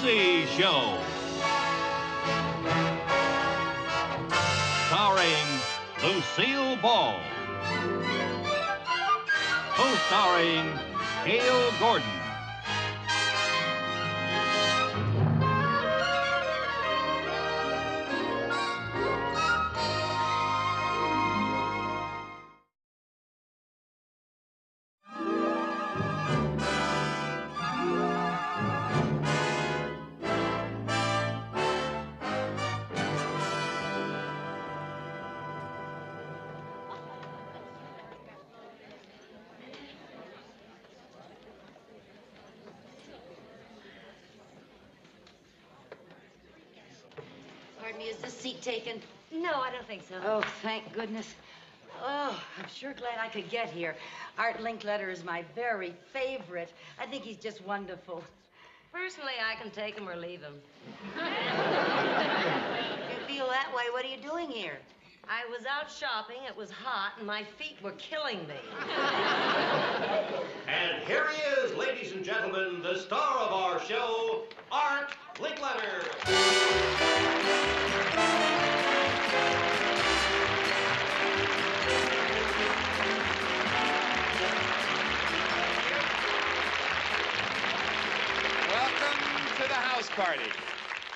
Lucy Show. Starring Lucille Ball. Co-starring Gail Gordon. Pardon me, is this seat taken? No, I don't think so. Oh, thank goodness. Oh, I'm sure glad I could get here. Art Linkletter is my very favorite. I think he's just wonderful. Personally, I can take him or leave him. If you feel that way, what are you doing here? I was out shopping, it was hot, and my feet were killing me. And here he is, ladies and gentlemen, the star of our show, Art Linkletter. House party.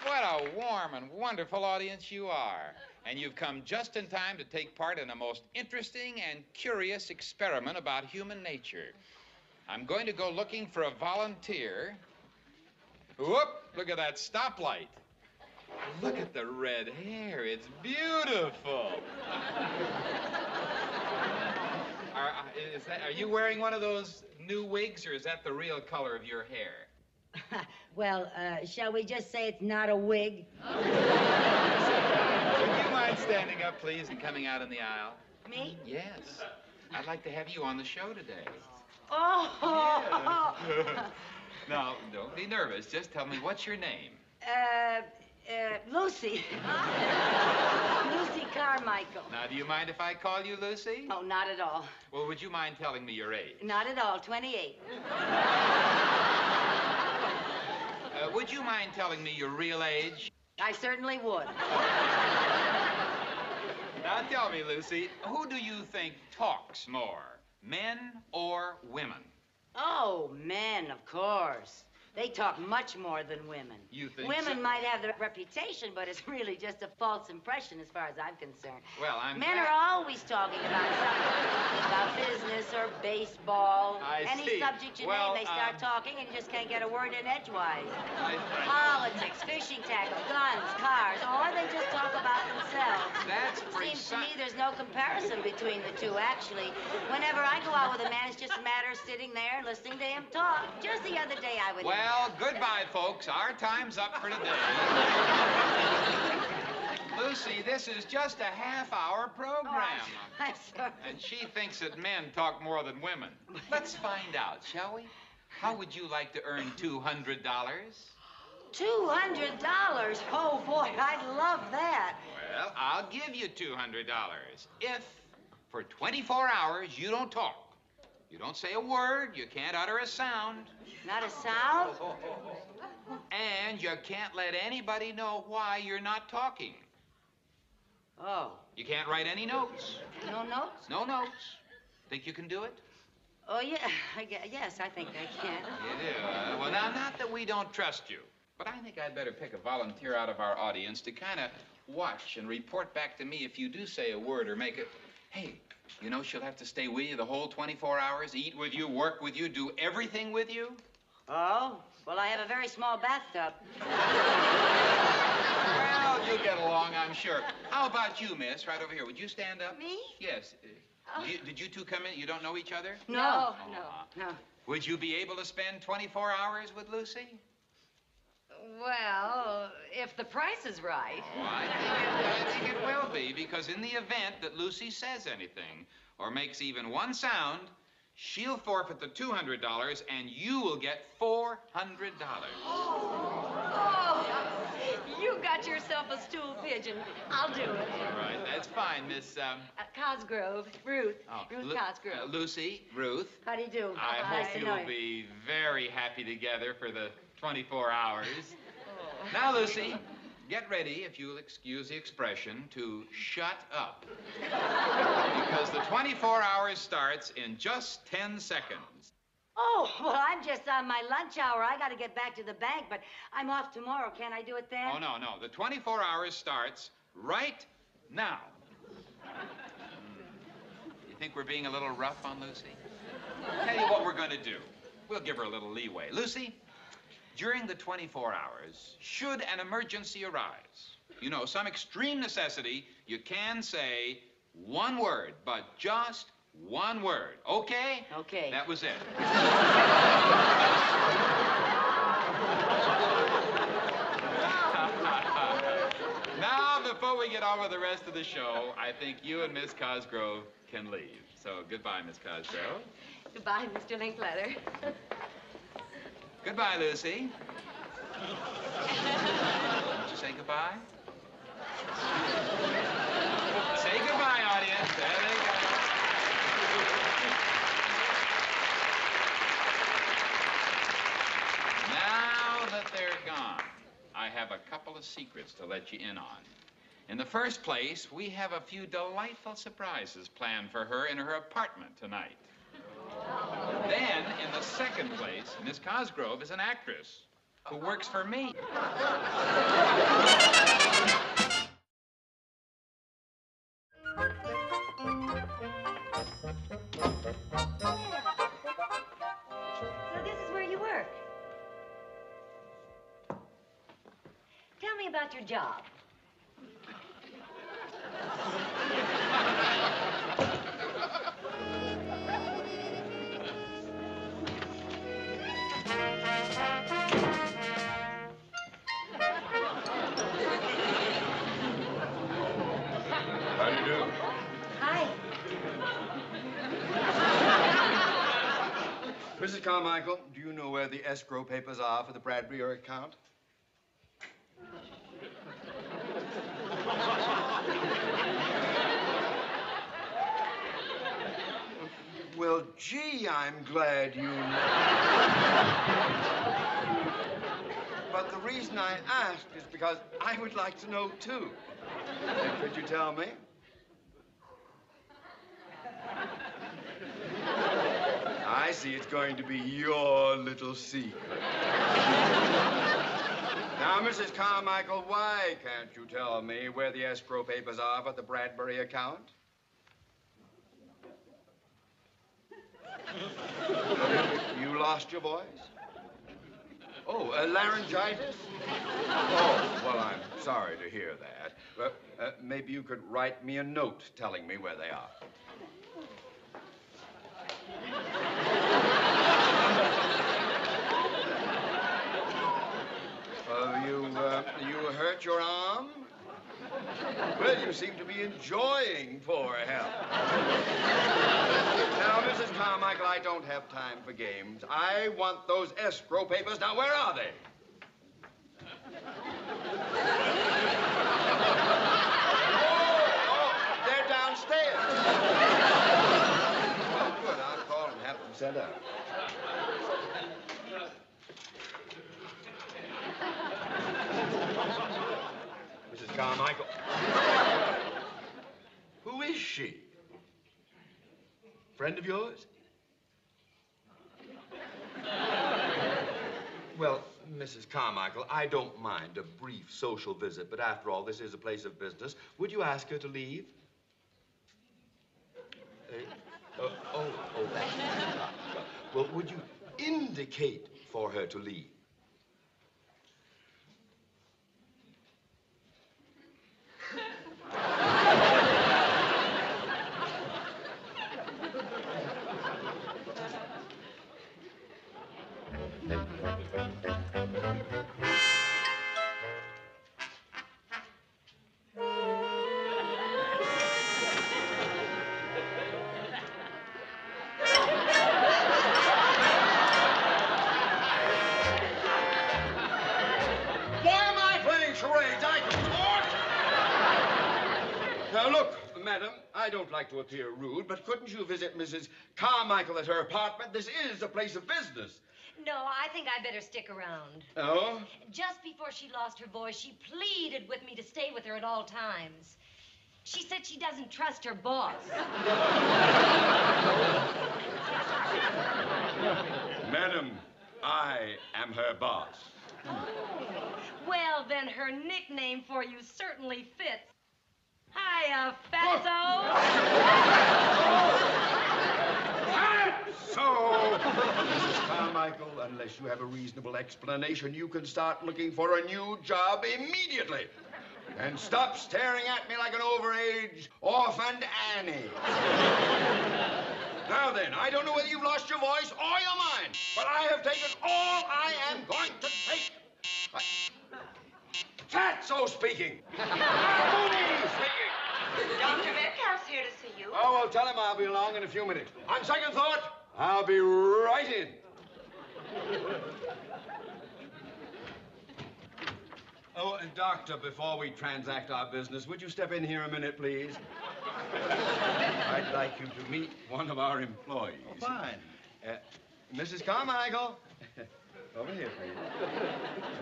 What a warm and wonderful audience you are. And you've come just in time to take part in a most interesting and curious experiment about human nature. I'm going to go looking for a volunteer. Whoop, look at that stoplight. Look at the red hair. It's beautiful. Are you wearing one of those new wigs, or is that the real color of your hair? Well, shall we just say it's not a wig? Would you mind standing up, please, and coming out in the aisle? Me? Yes. I'd like to have you on the show today. Oh! Yeah. Now, don't be nervous. Just tell me, what's your name? Lucy. Lucy Carmichael. Now, do you mind if I call you Lucy? Oh, not at all. Well, would you mind telling me your age? Not at all, 28. Would you mind telling me your real age? I certainly would. Now, tell me, Lucy, who do you think talks more, men or women? Oh, men, of course. They talk much more than women. You think Women so? might have the reputation, but it's really just a false impression as far as I'm concerned. Well, I'm Men glad... are always talking about something, about business or baseball. Any see. subject you Well, name, they start talking, and you just can't get a word in edgewise. I... Politics, fishing tackle, guns, cars, or they just talk about themselves. That's Seems to me there's no comparison between the two, actually. Whenever I go out with a man, it's just a matter of sitting there and listening to him talk. Just the other day, I would... Well, goodbye, folks. Our time's up for today. Lucy, this is just a half-hour program. Oh, I'm sorry. And she thinks that men talk more than women. Let's find out, shall we? How would you like to earn $200? $200? Oh, boy, I'd love that. Well, I'll give you $200 if, for 24 hours, you don't talk. You don't say a word, you can't utter a sound. Not a sound? And you can't let anybody know why you're not talking. Oh. You can't write any notes. No notes? No notes. Think you can do it? Oh, yeah. Yes, I think I can. You do? Well, now, not that we don't trust you, but I think I'd better pick a volunteer out of our audience to kind of watch and report back to me if you do say a word or make a... Hey, you know she'll have to stay with you the whole 24 hours, eat with you, work with you, do everything with you? Oh? Well, I have a very small bathtub. Well, you'll get along, I'm sure. How about you, miss, right over here? Would you stand up? Me? Yes. Did you two come in? You don't know each other? No. No. Would you be able to spend 24 hours with Lucy? Well, if the price is right. Oh, I think it will be, because in the event that Lucy says anything or makes even one sound, she'll forfeit the $200 and you will get $400. Oh, you got yourself a stool pigeon. I'll do it. All right, that's fine, Miss... Cosgrove, Ruth. Oh, Ruth Cosgrove. Lucy, Ruth. How do you do? I Nice hope to you know will you. be very happy together for the 24 hours. Now, Lucy, get ready, if you'll excuse the expression, to shut up. Because the 24 hours starts in just 10 seconds. Oh, well, I'm just on my lunch hour. I got to get back to the bank, but I'm off tomorrow. Can't I do it then? Oh, no. The 24 hours starts right now. You think we're being a little rough on Lucy? Tell you what we're going to do. We'll give her a little leeway. Lucy, during the 24 hours, should an emergency arise, you know, some extreme necessity, you can say one word, but just one word. Okay? Okay. That was it. Now, before we get on with the rest of the show, I think you and Miss Cosgrove can leave. So, goodbye, Miss Cosgrove. Goodbye, Mr. Linkletter. Goodbye, Lucy. Won't you say goodbye? Say goodbye, audience. There they go. Now that they're gone, I have a couple of secrets to let you in on. In the first place, we have a few delightful surprises planned for her in her apartment tonight. Then, in the second place, Miss Cosgrove is an actress who works for me. So this is where you work. Tell me about your job. How do you do? Hi. Mrs. Carmichael, do you know where the escrow papers are for the Bradbury account? Well, gee, I'm glad you know. But the reason I asked is because I would like to know, too. Could you tell me? I see it's going to be your little secret. Now, Mrs. Carmichael, why can't you tell me where the escrow papers are for the Bradbury account? You lost your voice? Oh, laryngitis? Oh, well, I'm sorry to hear that. Maybe you could write me a note telling me where they are. You hurt your arm? Well, you seem to be enjoying poor health. Now, Mrs. Carmichael, I don't have time for games. I want those escrow papers. Now, where are they? Oh, they're downstairs. Oh, good. I'll call and have them sent out. Mrs. Carmichael. Who is she? Friend of yours? Well, Mrs. Carmichael, I don't mind a brief social visit, but after all, this is a place of business. Would you ask her to leave? That's right. Well, would you indicate for her to leave? Now, look, madam, I don't like to appear rude, but couldn't you visit Mrs. Carmichael at her apartment? This is a place of business. No, I think I better stick around. Oh? Just before she lost her voice, she pleaded with me to stay with her at all times. She said she doesn't trust her boss. Madam, I am her boss. Oh. Well, then her nickname for you certainly fits. Hiya, fatso. So, Mrs. Carmichael, unless you have a reasonable explanation, you can start looking for a new job immediately. And stop staring at me like an overage orphaned Annie. Now then, I don't know whether you've lost your voice or your mind, but I have taken all I am going to take. Fatso speaking. Mooney speaking. Dr. Metcalf's here to see you. Oh, well, tell him I'll be along in a few minutes. On second thought, I'll be right in. Oh, and Doctor, before we transact our business, would you step in here a minute, please? I'd like you to meet one of our employees. Oh, fine. Mrs. Carmichael. Over here, please.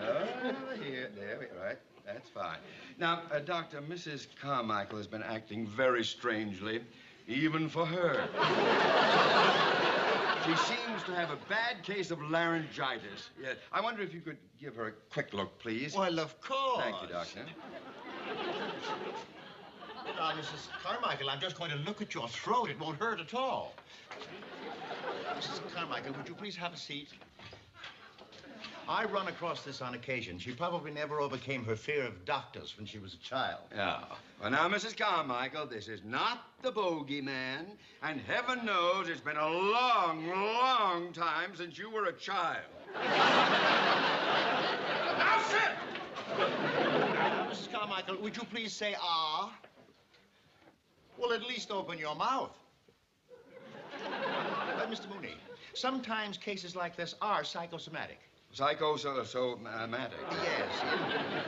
Over here. There we right. That's fine. Now, Doctor, Mrs. Carmichael has been acting very strangely, even for her. She seems to have a bad case of laryngitis. Yeah. I wonder if you could give her a quick look, please. Well, of course. Thank you, Doctor. Now, Mrs. Carmichael, I'm just going to look at your throat. It won't hurt at all. Mrs. Carmichael, would you please have a seat? I run across this on occasion. She probably never overcame her fear of doctors when she was a child. Yeah. Well, now, Mrs. Carmichael, this is not the bogeyman, and heaven knows it's been a long, long time since you were a child. Now sit! Mrs. Carmichael, would you please say ah? Well, at least open your mouth. Mr. Mooney, sometimes cases like this are psychosomatic. Psychosomatic?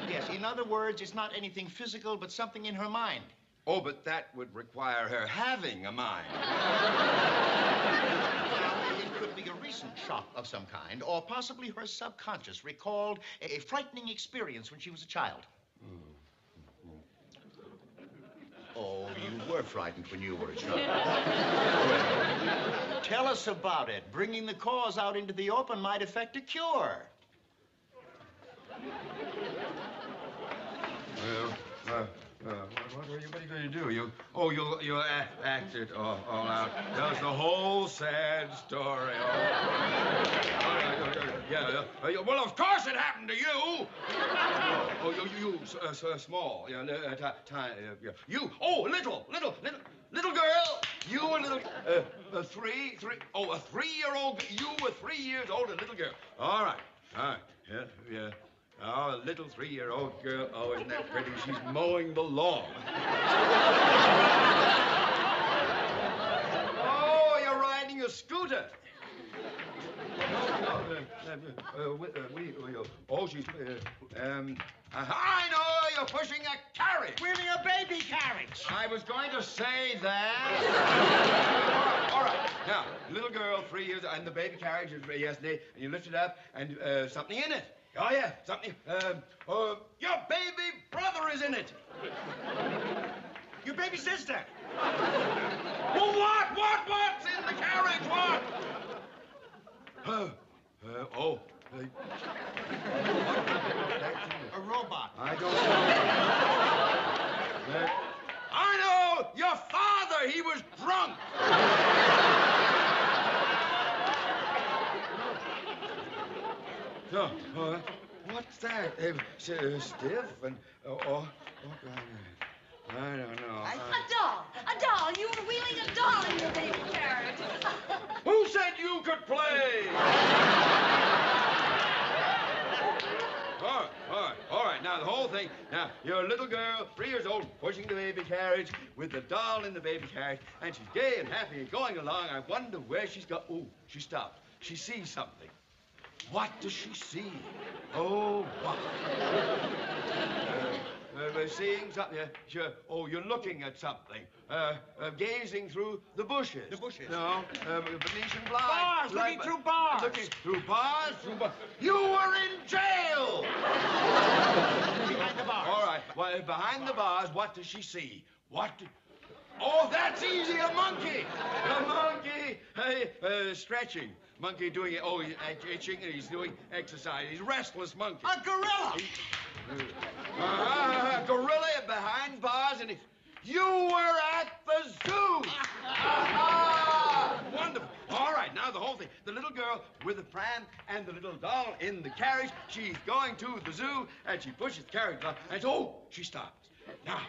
Yes. In other words, it's not anything physical, but something in her mind. Oh, but that would require her having a mind. Now, it could be a recent shock of some kind, or possibly her subconscious recalled a frightening experience when she was a child. Oh, you were frightened when you were a child. Well, tell us about it. Bringing the cause out into the open might effect a cure. Well, what are you going to do? You'll act it all out. That's the whole sad story. Well, of course it happened to you. Small. Tiny. You. Oh, little girl. You a little. A 3-year-old. You were 3 years old, a little girl. All right. Yeah. Oh, a little 3-year-old girl. Oh, isn't that pretty? She's mowing the lawn. Oh, you're riding a scooter. She's... I know, you're pushing a carriage. Wheeling a baby carriage. I was going to say that. All right. Now, little girl, 3 years, and the baby carriage is yesterday, and you lift it up, and something in it. Oh, yeah, something. Your baby brother is in it. Your baby sister. Well, what's in the carriage? What? A robot. I don't know. I know! Your father, he was drunk! What's that? Stiff and... I don't know. A doll. You were wheeling a doll in your baby carriage. Who said you could play? All right. Now, the whole thing. Now, you're a little girl, 3 years old, pushing the baby carriage with the doll in the baby carriage, and she's gay and happy and going along. I wonder where she's got... Oh, she stopped. She sees something. What does she see? Oh, what? Seeing something. Sure. Oh, you're looking at something. Gazing through the bushes. The bushes? No. Venetian blinds. Bars! Looking through bars! Looking through bars? Through bars. You were in jail! Behind the bars. All right. Well, behind the bars, what does she see? Oh, that's easy. A monkey. A monkey. Stretching. Monkey doing it. Oh, he's itching and he's doing exercise. He's a restless monkey. A gorilla! Gorilla behind bars, and you were at the zoo. Wonderful. All right, now the whole thing. The little girl with the pram and the little doll in the carriage. She's going to the zoo, and she pushes the carriage up, and she stops. Now,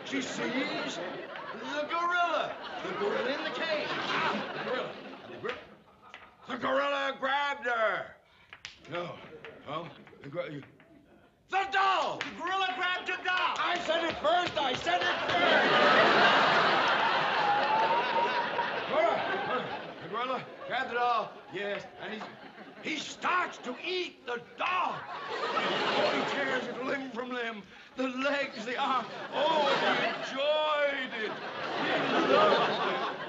she sees the gorilla. The gorilla in the cage. The gorilla grabbed her. No. Oh, the doll! The gorilla grabbed the doll! I said it first! The gorilla grabbed the doll, yes, and he starts to eat the doll. Oh, he tears it limb from limb, the legs, the arm. Oh, he enjoyed it. He loved it.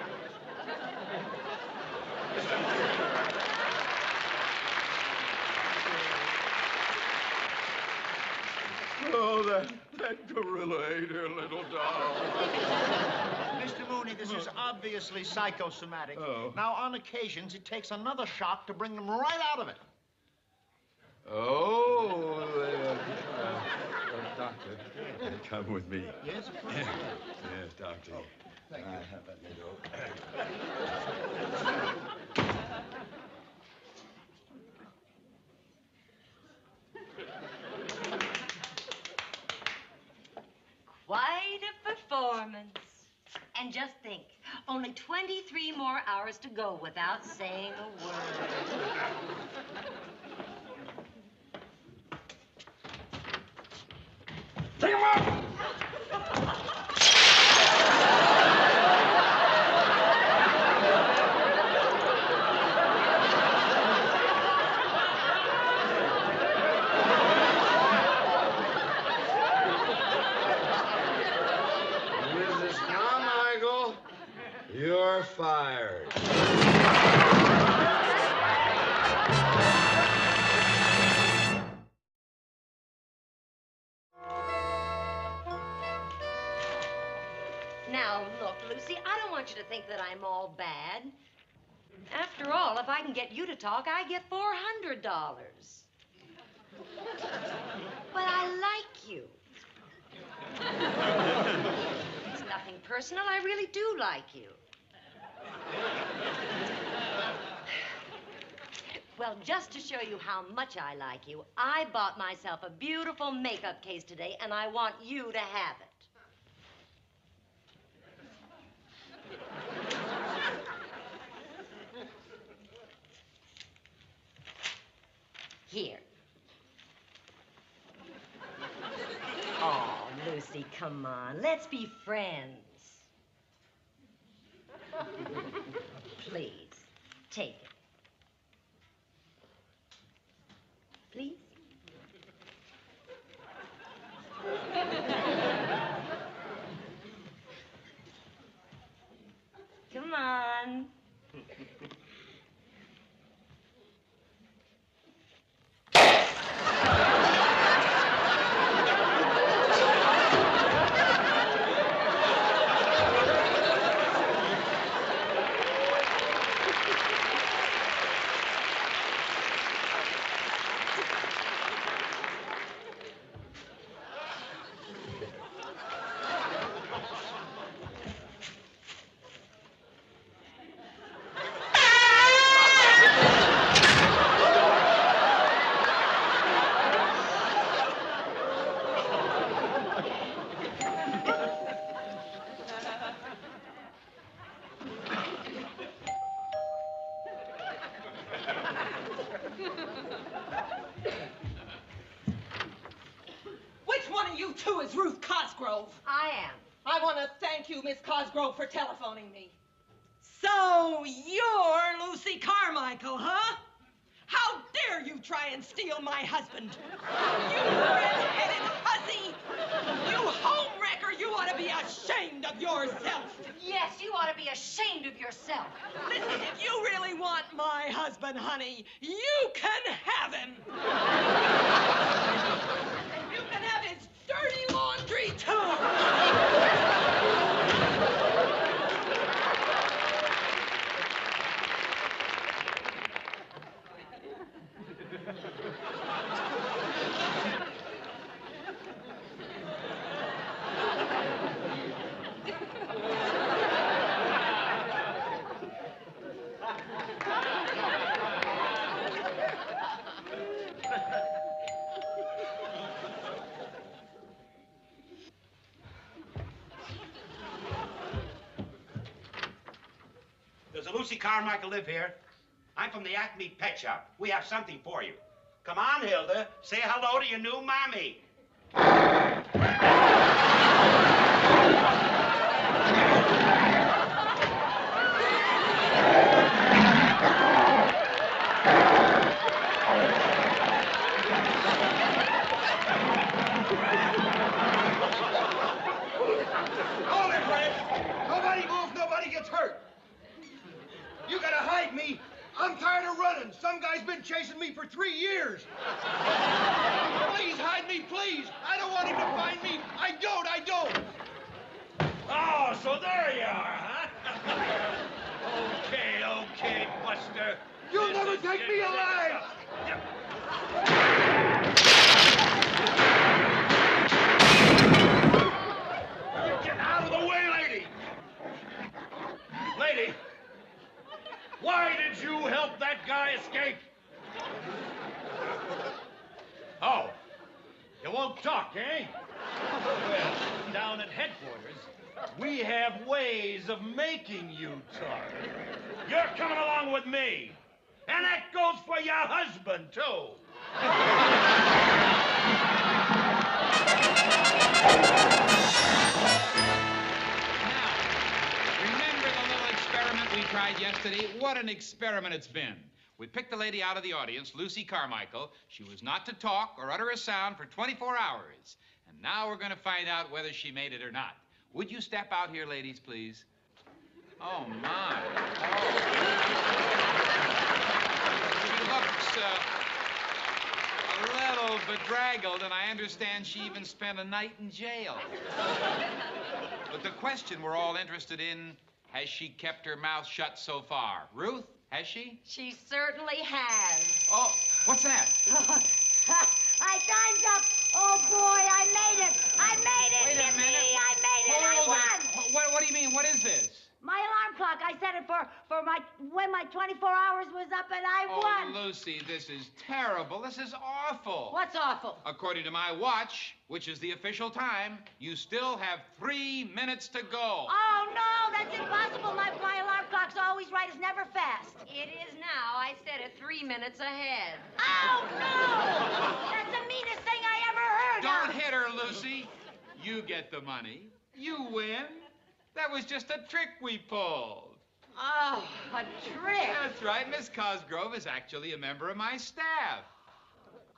Oh, that gorilla ate her little doll. Mr. Mooney, this is obviously psychosomatic. Oh. Now, on occasions, it takes another shock to bring them right out of it. Oh, doctor, come with me. Yes, of course. Yes, doctor. Oh, thank you. Let me go. Quite a performance. And just think, only 23 more hours to go without saying a word. Take him up! You're fired. Now, look, Lucy, I don't want you to think that I'm all bad. After all, if I can get you to talk, I get $400. But I like you. It's nothing personal. I really do like you. Well, just to show you how much I like you, I bought myself a beautiful makeup case today, and I want you to have it. Here. Oh, Lucy, come on. Let's be friends. Please, take it. Please? Come on. Who is Ruth Cosgrove? I am. I want to thank you, Miss Cosgrove, for telephoning me. So you're Lucy Carmichael, huh? How dare you try and steal my husband? You red-headed hussy! You homewrecker, you ought to be ashamed of yourself! Yes, you ought to be ashamed of yourself. Listen, if you really want my husband, honey, you can have him! You can have his dirty laundry, too! Does Lucy Carmichael live here? I'm from the Acme Pet Shop. We have something for you. Come on, Hilda. Say hello to your new mommy. Hold it, Fred! Nobody moves, nobody gets hurt. You gotta hide me. I'm tired of running. Some guy's been chasing me for 3 years. Please hide me, please. I don't want him to find me. I don't. Oh, so there you are, huh? Okay, Buster. You'll never take me alive. Get out of the way, lady. Lady, why did you help that guy escape? Oh, you won't talk, eh? Well, down at headquarters, we have ways of making you talk. You're coming along with me. And that goes for your husband, too. Remember the little experiment we tried yesterday? What an experiment it's been. We picked the lady out of the audience, Lucy Carmichael. She was not to talk or utter a sound for 24 hours. And now we're going to find out whether she made it or not. Would you step out here, ladies, please? Oh, my. She looks a little bedraggled, and I understand she even spent a night in jail. But the question we're all interested in, has she kept her mouth shut so far? Ruth, has she? She certainly has. Oh, what's that? I time's up. Oh, boy, I made it. I made it. Wait a Yippee, minute. I made it. I Hold won. it. What do you mean? What is this? My alarm clock. I set it for when my 24 hours was up, and I won. Oh, Lucy, this is terrible. This is awful. What's awful? According to my watch, which is the official time, you still have 3 minutes to go. Oh, no, that's impossible. My alarm clock's always right. It's never fast. It is now. I set it 3 minutes ahead. Oh, no! That's the meanest thing I ever heard Don't of. hit her, Lucy. You get the money. You win. That was just a trick we pulled. Oh, a trick. That's right. Miss Cosgrove is actually a member of my staff.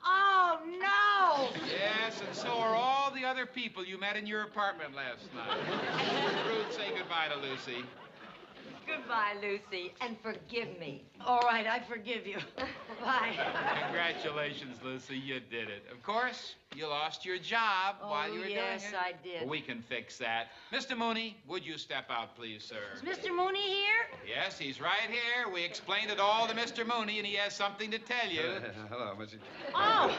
Oh, no. Yes, and so are all the other people you met in your apartment last night. Ruth, say goodbye to Lucy. Goodbye, Lucy, and forgive me. All right, I forgive you. Bye. Congratulations, Lucy. You did it. Of course, you lost your job while you were yes, doing it. I did. Well, we can fix that. Mr. Mooney, would you step out, please, sir? Is Mr. Mooney here? Yes, he's right here. We explained it all to Mr. Mooney, and he has something to tell you. Hello, Mrs. Oh.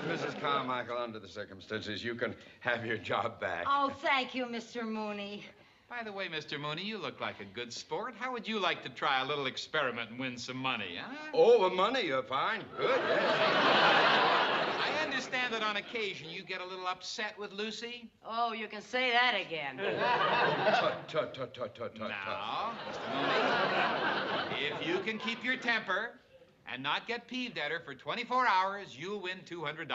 Mrs. Carmichael, under the circumstances, you can have your job back. Oh, thank you, Mr. Mooney. By the way, Mr. Mooney, you look like a good sport. How would you like to try a little experiment and win some money, huh? Oh, the money, you're fine. Good, yes. I understand that on occasion you get a little upset with Lucy. Oh, you can say that again. Tut. Now, Mr. Mooney, if you can keep your temper and not get peeved at her for 24 hours, you'll win $200.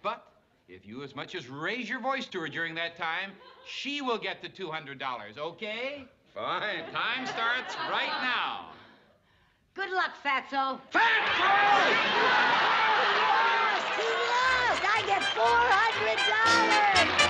But if you as much as raise your voice to her during that time, she will get the $200, okay? Fine. Time starts right now. Good luck, Fatso. Fatso! He lost! I get $400!